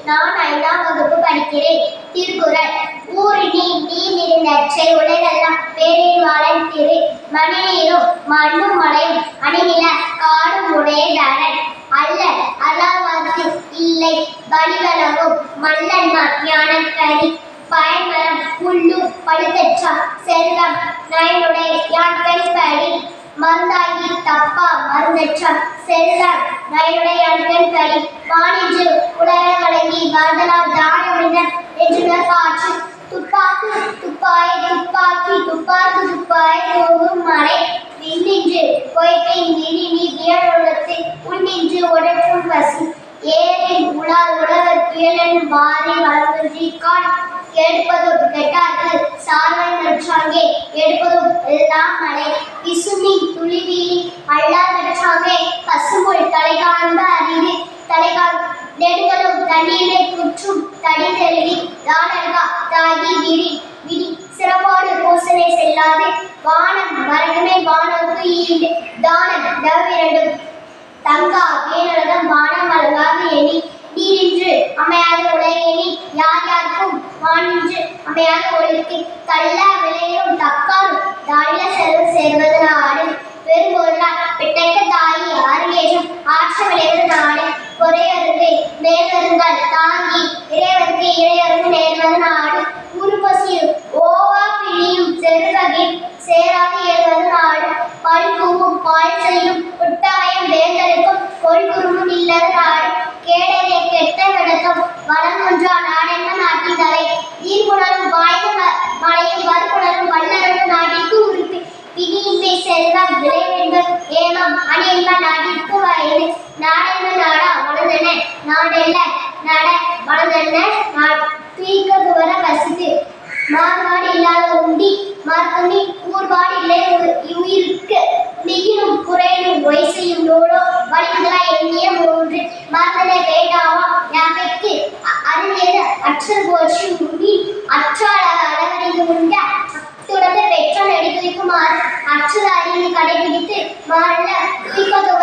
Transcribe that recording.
நான் 5ஆம் வகுப்பு படிக்கிறேன். திருக்குறள். ஊருணி நீர்நெறிந்தற்றை உலகெல்லாம் பேரின்வாளன் திரு மணிநீரும் மண்ணும் மலையும் அணிநில காடும் உடையதானன் அல்லல் அலாவார்க்கு இல்லை வலிவலவும் மல்லன்மார் ஞானக்கரி பயன்மரம் புல்லும் பழுதற்றாம் செல்வம் நயனுடைய யாழ்கண்படி மருந்தாகி தப்பா மருந்தற்றாம் செல்வம் நயனுடைய யாழ்கண்படி வாணின்று உலக கலங்கி வருதலால் தானமினர் என்று காற்று துப்பாக்கு துப்பாய் துப்பாக்கி துப்பாக்கு துப்பாய் போகும் மலை விண்ணின்று பொய்கை நெறி நீ வியலுலத்து உன்னின்று உடற்றும் பசி ஏரில் உலார் உலகர் புயலன் மாறி வளர்கின்றி கான் எடுப்பதும் கெட்டார்க்கு சார்வை நற்றாங்கே எடுப்பதும் எல்லாம் மலை விசுமி துளிவீழி அல்லார் நற்றாங்கே பசுமொழி தலைகாண்ப அரிது தலைகாண் நெடுகளும் தண்ணீரை குற்றும் தடி தெளிவி தானர்கா தாகி விரி விடி சிறப்போடு பூசனை செல்லாது வானம் மரகமே வானோக்கு ஈண்டு தானம் தவிரண்டும் தங்கா வேணுலகம் வானம் அழகாக எண்ணி நீரின்று அமையாத உலகெனி யார் யாருக்கும் வானின்று அமையாத ஒழுக்கு தள்ள விளையும் தக்காரும் தாழில செல்வ சேர்வது நாடு பெரும்பொருளால் பெட்டக்க தாயி ஆறுகேற்றும் ஆற்ற விளைவது நாடு குறையருந்து நேர்வருந்தால் தாங்கி இறைவருக்கு இறையருந்து நேர்வது நாடு உருபசியும் ஓவா பிழியும் செருவகை சேராது ஏறுவது நாடு பல்கூவும் பால் செய்யும் உட்டவயம் வேந்தலுக்கும் கொள்குருமும் இல்லது நாடு கேடறிய கெட்ட விளக்கம் வளம் ஒன்றா நாடென்ன நாட்டின் தலை நீர்குணரும் வாய்ந்த மலையும் வறுகுணரும் வல்லரடும் நாட்டிற்கு உறுப்பு பிணியின்மை செல்வம் விளைவென்பர் ஏமம் அணியென்ப நாட்டிற்கு வயது நாடென்ன நாடா வளர்ந்தன நாடெல்ல நட வளர்ந்தன தீர்க்கது வர வசித்து மாறுபாடு இல்லாத உண்டி மறுத்துணி கூறுபாடு இல்லை உயிருக்கு மிகினும் குறையிலும் ஒய்சையும் நூலோ வலிமுதலா எண்ணிய மூன்று மறுதலை வேண்டாமா யாகைக்கு அறிஞர் அற்றல் போற்றி உண்டி அற்றாளாக அளவறிந்து உண்ட அத்துடந்த பெற்றால் அடித்துரைக்குமாறு அற்றது அறிந்து கடைபிடித்து மாறல தூய்க்கதோ